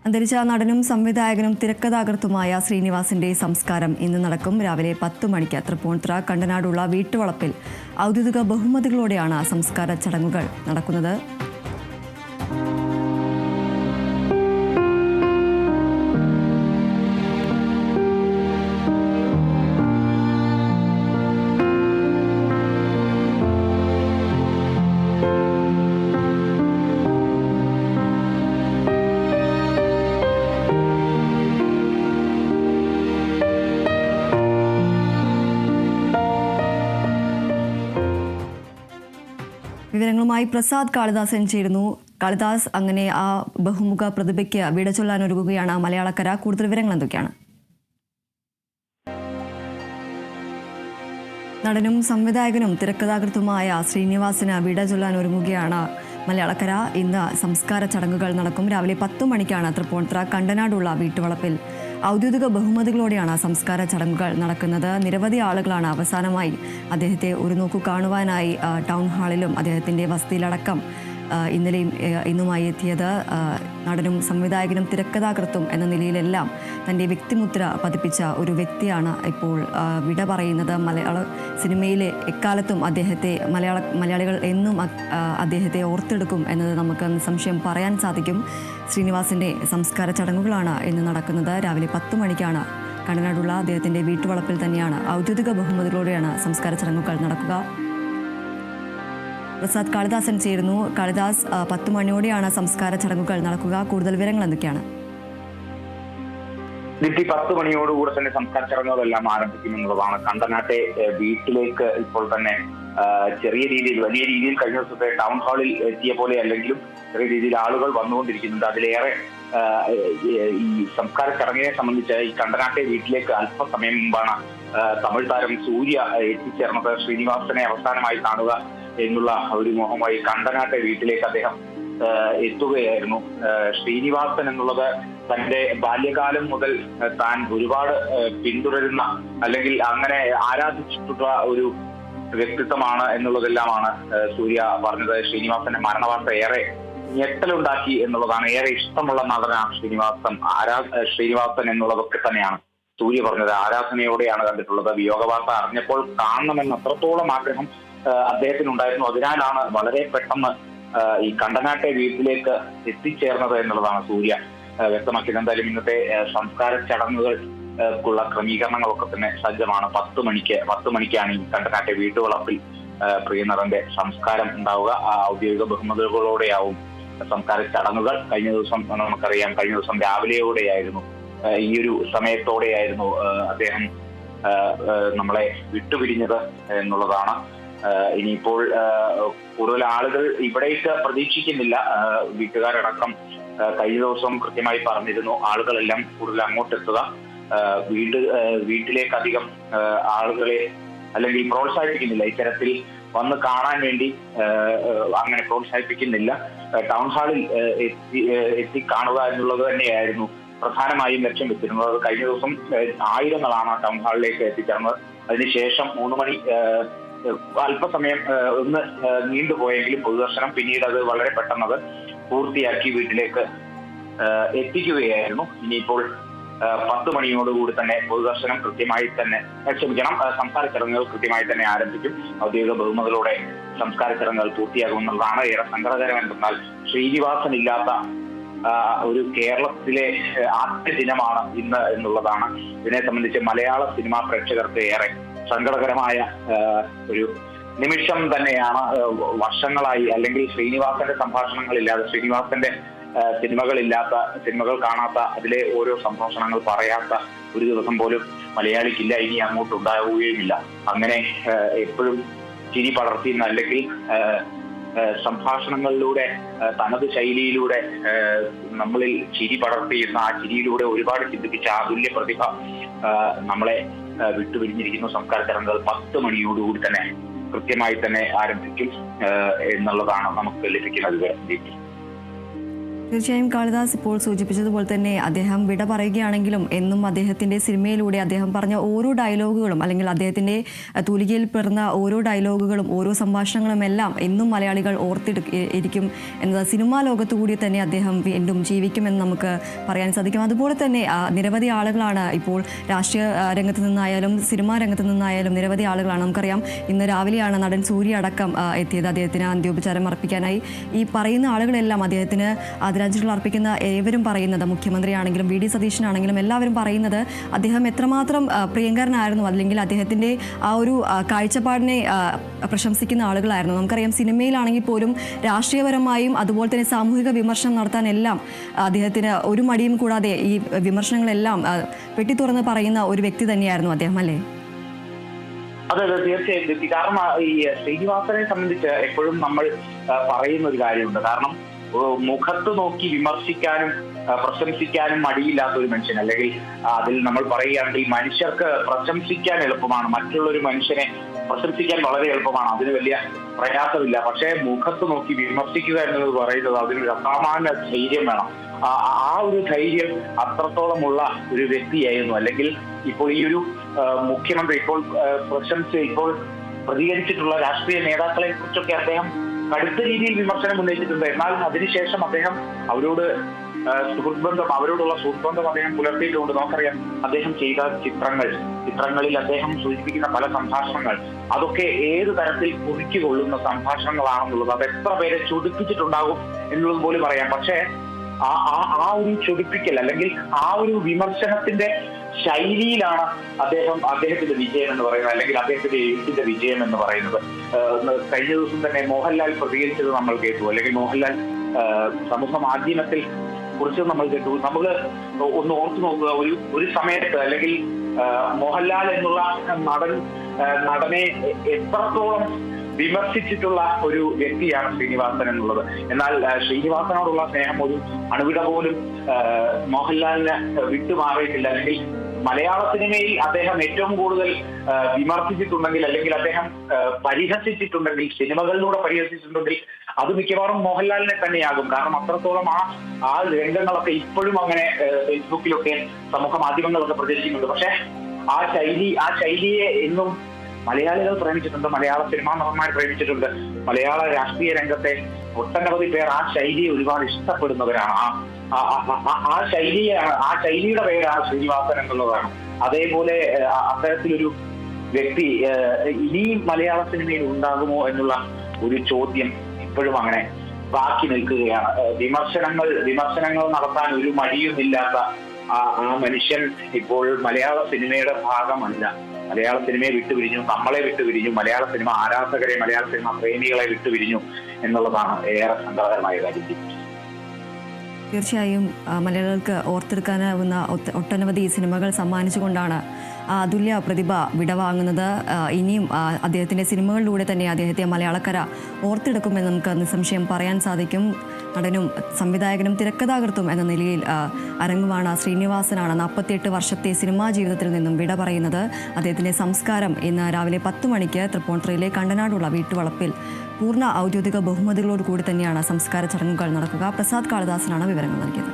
അന്തരിച്ച നടനും സംവിധായകനും തിരക്കഥാകൃത്തുമായ ശ്രീനിവാസിന്റെ സംസ്കാരം ഇന്ന് നടക്കും. രാവിലെ 10 മണിക്ക് തൃപ്പൂണിത്തുറ കണ്ടനാടുള്ള വീട്ടുവളപ്പിൽ ഔദ്യോഗിക ബഹുമതികളോടെയാണ് സംസ്കാര ചടങ്ങുകൾ നടക്കുന്നത്. വിവരങ്ങളുമായി പ്രസാദ് കാളിദാസൻ ചേരുന്നു. കാളിദാസ്, അങ്ങനെ ആ ബഹുമുഖ പ്രതിഭയ്ക്ക് വിട ചൊല്ലാനൊരുങ്ങുകയാണ് മലയാളക്കര. കൂടുതൽ വിവരങ്ങൾ എന്തൊക്കെയാണ്? നടനും സംവിധായകനും തിരക്കഥാകൃത്തുമായ ശ്രീനിവാസിന് വിട ചൊല്ലാനൊരുങ്ങുകയാണ് മലയാളക്കര. ഇന്ന് സംസ്കാര ചടങ്ങുകൾ നടക്കും. രാവിലെ 10 മണിക്കാണ് തൃപ്പൂണിത്തുറ കണ്ടനാടുള്ള വീട്ടുവളപ്പിൽ ഔദ്യോഗിക ബഹുമതികളോടെയാണ് സംസ്കാര ചടങ്ങുകൾ നടക്കുന്നത്. നിരവധി ആളുകളാണ് അവസാനമായി അദ്ദേഹത്തെ ഒരു നോക്കു കാണുവാനായി ടൗൺ ഹാളിലും അദ്ദേഹത്തിൻ്റെ വസതിയിലടക്കം ഇന്നലെയും ഇന്നുമായി എത്തിയത്. നടനും സംവിധായകനും തിരക്കഥാകൃത്തും എന്ന നിലയിലെല്ലാം തൻ്റെ വ്യക്തിമുദ്ര പതിപ്പിച്ച ഒരു വ്യക്തിയാണ് ഇപ്പോൾ വിട പറയുന്നത്. മലയാള സിനിമയിലെ എക്കാലത്തും മലയാളികൾ എന്നും അദ്ദേഹത്തെ ഓർത്തെടുക്കും എന്നത് നമുക്ക് നിസ്സംശയം പറയാൻ സാധിക്കും. ശ്രീനിവാസിൻ്റെ സംസ്കാര ചടങ്ങുകളാണ് ഇന്ന് നടക്കുന്നത്. രാവിലെ 10 മണിക്കാണ് കണ്ടനാടുള്ള അദ്ദേഹത്തിൻ്റെ വീട്ടുവളപ്പിൽ തന്നെയാണ് ഔദ്യോഗിക ബഹുമതികളോടെയാണ് സംസ്കാര ചടങ്ങുകൾ നടക്കുക. പ്രസാദ് കാളിദാസൻ ചേരുന്നു. കാളിദാസ്, 10 മണിയോടെയാണ് സംസ്കാര ചടങ്ങുകൾ നടക്കുക. കൂടുതൽ വിവരങ്ങൾ എന്തൊക്കെയാണ്? 10 മണിയോടുകൂടെ തന്നെ സംസ്കാര ചടങ്ങുകളെല്ലാം ആരംഭിക്കുമെന്നുള്ളതാണ്. കണ്ടനാട്ടെ വീട്ടിലേക്ക് ഇപ്പോൾ തന്നെ ചെറിയ രീതിയിൽ, വലിയ രീതിയിൽ കഴിഞ്ഞ ദിവസത്തെ ടൗൺ ഹാളിൽ എത്തിയ പോലെ അല്ലെങ്കിലും ചെറിയ രീതിയിൽ ആളുകൾ വന്നുകൊണ്ടിരിക്കുന്നുണ്ട്. അതിലേറെ ഈ സംസ്കാര ചടങ്ങിനെ സംബന്ധിച്ച് ഈ കണ്ടനാട്ടെ വീട്ടിലേക്ക് അല്പസമയം മുമ്പാണ് തമിഴ് താരം സൂര്യ എത്തിച്ചേർന്നത്. ശ്രീനിവാസനെ അവസാനമായി കാണുക എന്നുള്ള ഒരു മോഹമായി കണ്ടനാട്ടെ വീട്ടിലേക്ക് അദ്ദേഹം എത്തുകയായിരുന്നു. ശ്രീനിവാസൻ എന്നുള്ളത് തന്റെ ബാല്യകാലം മുതൽ താൻ ഒരുപാട് പിന്തുടരുന്ന അല്ലെങ്കിൽ അങ്ങനെ ആരാധിച്ചിട്ടുള്ള ഒരു വ്യക്തിത്വമാണ് എന്നുള്ളതെല്ലാമാണ് സൂര്യ പറഞ്ഞത്. ശ്രീനിവാസന്റെ മരണവാർത്ത ഏറെ ഞെട്ടലുണ്ടാക്കി എന്നുള്ളതാണ്. ഏറെ ഇഷ്ടമുള്ള നടനാണ് ശ്രീനിവാസൻ എന്നുള്ളതൊക്കെ തന്നെയാണ് സൂര്യ പറഞ്ഞത്. ആരാധനയോടെയാണ് കണ്ടിട്ടുള്ളത്. വിയോഗവാർത്ത അറിഞ്ഞപ്പോൾ കാണണമെന്ന് അത്രത്തോളം ആഗ്രഹം അദ്ദേഹത്തിനുണ്ടായിരുന്നു. അതിനാലാണ് വളരെ പെട്ടെന്ന് ഈ കണ്ടനാട്ടെ വീട്ടിലേക്ക് എത്തിച്ചേർന്നത് എന്നുള്ളതാണ് സൂര്യ വ്യക്തമാക്കിയത്. എന്തായാലും ഇന്നത്തെ സംസ്കാര ചടങ്ങുകൾക്കുള്ള ക്രമീകരണങ്ങളൊക്കെ തന്നെ സജ്ജമാണ്. 10 മണിക്കാണ് ഈ കണ്ടനാട്ടെ വീട്ടുവളപ്പിൽ പ്രിയനടന്റെ സംസ്കാരം ഉണ്ടാവുക. ഔദ്യോഗിക ബഹുമതികളോടെയാവും സംസ്കാര ചടങ്ങുകൾ. കഴിഞ്ഞ ദിവസം രാവിലെയോടെയായിരുന്നു, ഈ ഒരു സമയത്തോടെയായിരുന്നു അദ്ദേഹം നമ്മളെ വിട്ടുപിരിഞ്ഞത് എന്നുള്ളതാണ്. ഇനിയിപ്പോൾ കൂടുതൽ ആളുകൾ ഇവിടേക്ക് പ്രതീക്ഷിക്കുന്നില്ല. വീട്ടുകാരടക്കം കഴിഞ്ഞ ദിവസം കൃത്യമായി പറഞ്ഞിരുന്നു ആളുകളെല്ലാം കൂടുതൽ അങ്ങോട്ടെത്തുക, വീട്ടിലേക്ക് അധികം ആളുകളെ അല്ലെങ്കിൽ പ്രോത്സാഹിപ്പിക്കുന്നില്ല, ഇത്തരത്തിൽ വന്ന് കാണാൻ വേണ്ടി അങ്ങനെ പ്രോത്സാഹിപ്പിക്കുന്നില്ല. ടൗൺ ഹാളിൽ എത്തി കാണുക എന്നുള്ളത് തന്നെയായിരുന്നു പ്രധാനമായും ലക്ഷ്യം വെച്ചിരുന്നത്. കഴിഞ്ഞ ദിവസം ആയിരങ്ങളാണ് ടൗൺ ഹാളിലേക്ക് എത്തിച്ചേർന്നത്. അതിനുശേഷം 3 മണി അല്പസമയം ഒന്ന് നീണ്ടുപോയെങ്കിലും പൊതുദർശനം പിന്നീട് അത് വളരെ പെട്ടെന്ന് പൂർത്തിയാക്കി വീട്ടിലേക്ക് എത്തിക്കുകയായിരുന്നു. ഇനിയിപ്പോൾ 10 മണിയോടുകൂടി തന്നെ പൊതുദർശനം സംസ്കാര ചടങ്ങുകൾ കൃത്യമായി തന്നെ ആരംഭിക്കും. ഔദ്യോഗിക ബഹുമതികളോടെ സംസ്കാര ചടങ്ങുകൾ പൂർത്തിയാകുമെന്നുള്ളതാണ്. ഏറെ സങ്കടകരം എന്തെന്നാൽ ശ്രീനിവാസൻ ഇല്ലാത്ത ഒരു കേരളത്തിലെ ആദ്യ ദിനമാണ് ഇന്ന് എന്നുള്ളതാണ്. ഇതിനെ സംബന്ധിച്ച് മലയാള സിനിമാ പ്രേക്ഷകർക്ക് ഏറെ സങ്കടകരമായ ഒരു നിമിഷം തന്നെയാണ്. വർഷങ്ങളായി അല്ലെങ്കിൽ ശ്രീനിവാസന്റെ സംഭാഷണങ്ങളില്ലാതെ, ശ്രീനിവാസന്റെ സിനിമകൾ കാണാത്ത, അതിലെ ഓരോ സംഭാഷണങ്ങൾ പറയാത്ത ഒരു ദിവസം പോലും മലയാളിക്കില്ല, ഇനി അങ്ങോട്ട് ഉണ്ടാവുകയുമില്ല. അങ്ങനെ എപ്പോഴും ചിരി പടർത്തിയുന്ന അല്ലെങ്കിൽ സംഭാഷണങ്ങളിലൂടെ തനത് ശൈലിയിലൂടെ നമ്മളിൽ ചിരി പടർത്തിയിരുന്ന ആ ചിരിയിലൂടെ ഒരുപാട് ചിന്തിപ്പിച്ച അതുല്യ പ്രതിഭ നമ്മളെ വിട്ടുപിരിഞ്ഞിരിക്കുന്നു. സംസ്കാര ചടങ്ങുകൾ 10 മണിയോടുകൂടി തന്നെ കൃത്യമായി തന്നെ ആരംഭിക്കും എന്നുള്ളതാണ് നമുക്ക് ലഭിക്കുന്ന വിവരം. തീർച്ചയായും കാളിദാസ് ഇപ്പോൾ സൂചിപ്പിച്ചതുപോലെ തന്നെ അദ്ദേഹം വിട പറയുകയാണെങ്കിലും എന്നും അദ്ദേഹത്തിൻ്റെ സിനിമയിലൂടെ അദ്ദേഹം പറഞ്ഞ ഓരോ ഡയലോഗുകളും അല്ലെങ്കിൽ അദ്ദേഹത്തിൻ്റെ തൂലികയിൽ പിറന്ന ഓരോ ഡയലോഗുകളും ഓരോ സംഭാഷണങ്ങളും എല്ലാം എന്നും മലയാളികൾ ഓർത്തിരിക്കും എന്നത് സിനിമാ ലോകത്തു കൂടി തന്നെ അദ്ദേഹം വീണ്ടും ജീവിക്കുമെന്ന് നമുക്ക് പറയാൻ സാധിക്കും. അതുപോലെ തന്നെ നിരവധി ആളുകളാണ് ഇപ്പോൾ രാഷ്ട്രീയ രംഗത്ത് നിന്നായാലും സിനിമാ രംഗത്ത് നിന്നായാലും നിരവധി ആളുകളാണ്. നമുക്കറിയാം ഇന്ന് രാവിലെയാണ് നടൻ സൂര്യ അടക്കം എത്തിയത് അദ്ദേഹത്തിന് അന്ത്യോപചാരം അർപ്പിക്കാനായി. ഈ പറയുന്ന ആളുകളെല്ലാം അദ്ദേഹത്തിന് ആദരാഞ്ജലികൾ അർപ്പിക്കുന്ന ഏവരും പറയുന്നത്, മുഖ്യമന്ത്രിയാണെങ്കിലും വി ഡി സതീശനാണെങ്കിലും എല്ലാവരും പറയുന്നത് അദ്ദേഹം എത്രമാത്രം പ്രിയങ്കരനായിരുന്നു, അല്ലെങ്കിൽ അദ്ദേഹത്തിൻ്റെ ആ ഒരു കാഴ്ചപ്പാടിനെ പ്രശംസിക്കുന്ന ആളുകളായിരുന്നു. നമുക്കറിയാം സിനിമയിലാണെങ്കിൽ പോലും രാഷ്ട്രീയപരമായും അതുപോലെ തന്നെ സാമൂഹിക വിമർശനം നടത്താനെല്ലാം അദ്ദേഹത്തിന് ഒരു മടിയും കൂടാതെ ഈ വിമർശനങ്ങളെല്ലാം വെട്ടിത്തുറന്ന് പറയുന്ന ഒരു വ്യക്തി തന്നെയായിരുന്നു അദ്ദേഹം, അല്ലേ? അതെ അതെ, തീർച്ചയായും. കാരണം ഈ ശ്രീനിവാസനെ സംബന്ധിച്ച് എപ്പോഴും നമ്മൾ പറയുന്ന ഒരു കാര്യമുണ്ട്. കാരണം മുഖത്ത് നോക്കി വിമർശിക്കാനും പ്രശംസിക്കാനും മടിയില്ലാത്ത ഒരു മനുഷ്യൻ, അല്ലെങ്കിൽ അതിൽ നമ്മൾ പറയുകയാണെങ്കിൽ മനുഷ്യർക്ക് പ്രശംസിക്കാൻ എളുപ്പമാണ്, മറ്റുള്ളൊരു മനുഷ്യനെ പ്രശംസിക്കാൻ വളരെ എളുപ്പമാണ്, അതിന് വലിയ പ്രയാസമില്ല. പക്ഷേ മുഖത്ത് നോക്കി വിമർശിക്കുക എന്നത് പറയുന്നത് അതിനൊരു അസാമാന്യ ധൈര്യം വേണം. ആ ഒരു ധൈര്യം അത്രത്തോളമുള്ള ഒരു വ്യക്തിയായിരുന്നു. അല്ലെങ്കിൽ ഇപ്പോൾ ഈ ഒരു മുഖ്യമന്ത്രി ഇപ്പോൾ ഇപ്പോൾ പ്രതികരിച്ചിട്ടുള്ള രാഷ്ട്രീയ നേതാക്കളെ കുറിച്ചൊക്കെ അദ്ദേഹം കടുത്ത രീതിയിൽ വിമർശനം ഉന്നയിച്ചിട്ടുണ്ട്. എന്നാൽ അതിനുശേഷം അദ്ദേഹം അവരോടുള്ള സുഹൃത്ബന്ധം അദ്ദേഹം പുലർത്തിയിട്ടുണ്ട്. നമുക്കറിയാം അദ്ദേഹം ചെയ്ത ചിത്രങ്ങളിൽ അദ്ദേഹം സൂചിപ്പിക്കുന്ന പല സംഭാഷണങ്ങൾ, അതൊക്കെ ഏത് തരത്തിൽ കുറിക്ക് കൊള്ളുന്ന സംഭാഷണങ്ങളാണെന്നുള്ളത്, അത് എത്ര പേരെ ചൊടിപ്പിച്ചിട്ടുണ്ടാകും എന്നുള്ളത് പോലും പറയാം. പക്ഷേ ആ ഒരു ചൊടിപ്പിക്കൽ അല്ലെങ്കിൽ ആ ഒരു വിമർശനത്തിന്റെ ശൈലിയിലാണ് അദ്ദേഹത്തിന്റെ വിജയം എന്ന് പറയുന്നത്, അല്ലെങ്കിൽ അദ്ദേഹത്തിന്റെ എഴുത്തിന്റെ വിജയം എന്ന് പറയുന്നത്. കഴിഞ്ഞ ദിവസം തന്നെ മോഹൻലാൽ പ്രതികരിച്ചത് നമ്മൾ കേട്ടു, അല്ലെങ്കിൽ മോഹൻലാൽ സമൂഹ മാധ്യമത്തിൽ കുറിച്ച് നമ്മൾ കേട്ടു. നമ്മൾ ഒന്ന് ഓർത്തു നോക്കുക, ഒരു സമയത്ത് അല്ലെങ്കിൽ മോഹൻലാൽ എന്നുള്ള നടനെ എത്രത്തോളം വിമർശിച്ചിട്ടുള്ള ഒരു വ്യക്തിയാണ് ശ്രീനിവാസൻ എന്നുള്ളത്. എന്നാൽ ശ്രീനിവാസനോടുള്ള സ്നേഹം ഒരു അണുവിട പോലും മോഹൻലാലിന് വിട്ടുമാറിയിട്ടില്ല. അല്ലെങ്കിൽ മലയാള സിനിമയിൽ അദ്ദേഹം ഏറ്റവും കൂടുതൽ വിമർശിച്ചിട്ടുണ്ടെങ്കിൽ, അല്ലെങ്കിൽ അദ്ദേഹം പരിഹസിച്ചിട്ടുണ്ടെങ്കിൽ, സിനിമകളിലൂടെ പരിഹസിച്ചിട്ടുണ്ടെങ്കിൽ അത് മിക്കവാറും മോഹൻലാലിനെ തന്നെയാകും. കാരണം അത്രത്തോളം ആ രംഗങ്ങളൊക്കെ ഇപ്പോഴും അങ്ങനെ ഫേസ്ബുക്കിലൊക്കെ സമൂഹ മാധ്യമങ്ങളൊക്കെ പ്രചരിക്കുന്നുണ്ട്. പക്ഷെ ആ ശൈലിയെ എന്നും മലയാളികൾ പ്രേമിച്ചിട്ടുണ്ട്, മലയാള സിനിമാ നടന്മാർ പ്രേമിച്ചിട്ടുണ്ട്. മലയാള രാഷ്ട്രീയ രംഗത്തെ ഒട്ടനവധി പേർ ആ ശൈലിയെ ഒരുപാട് ഇഷ്ടപ്പെടുന്നവരാണ്. ആ ശൈലിയുടെ പേരാണ് ശ്രീനിവാസൻ എന്നുള്ളതാണ്. അതേപോലെ അത്തരത്തിലൊരു വ്യക്തി ഇനിയും മലയാള സിനിമയിൽ ഉണ്ടാകുമോ എന്നുള്ള ഒരു ചോദ്യം ഇപ്പോഴും അങ്ങനെ ബാക്കി നിൽക്കുകയാണ്. വിമർശനങ്ങൾ നടത്താൻ ഒരു മടിയുമില്ലാത്ത ആ മനുഷ്യൻ ഇപ്പോൾ മലയാള സിനിമയുടെ ഭാഗമല്ല. മലയാള സിനിമയെ വിട്ടുപിരിഞ്ഞു, നമ്മളെ വിട്ടുപിരിഞ്ഞു, മലയാള സിനിമ ആരാധകരെ, മലയാള സിനിമ പ്രേമികളെ വിട്ടുപിരിഞ്ഞു എന്നുള്ളതാണ് ഏറെ സങ്കടകരമായ കാര്യം. തീർച്ചയായും മലയാളികൾക്ക് ഓർത്തെടുക്കാനാവുന്ന ഒട്ടനവധി സിനിമകൾ സമ്മാനിച്ചുകൊണ്ടാണ് അതുല്യ പ്രതിഭ വിടവാങ്ങുന്നത്. ഇനിയും അദ്ദേഹത്തിൻ്റെ സിനിമകളിലൂടെ തന്നെ അദ്ദേഹത്തെ മലയാളക്കര ഓർത്തെടുക്കുമെന്ന് നമുക്ക് നിസ്സംശയം പറയാൻ സാധിക്കും. നടനും സംവിധായകനും തിരക്കഥാകൃത്തും എന്ന നിലയിൽ അരങ്ങുവാണ് ശ്രീനിവാസനാണ് 48 വർഷത്തെ സിനിമാ ജീവിതത്തിൽ നിന്നും വിട പറയുന്നത്. അദ്ദേഹത്തിൻ്റെ സംസ്കാരം ഇന്ന് രാവിലെ 10 മണിക്ക് തൃപ്പൂണിത്തുറയിലെ കണ്ടനാടുള്ള വീട്ടുവളപ്പിൽ പൂർണ്ണ ഔദ്യോഗിക ബഹുമതികളോട് കൂടി തന്നെയാണ് സംസ്കാര ചടങ്ങുകൾ നടക്കുക. പ്രസാദ് കാളിദാസനാണ് വിവരങ്ങൾ നൽകിയത്.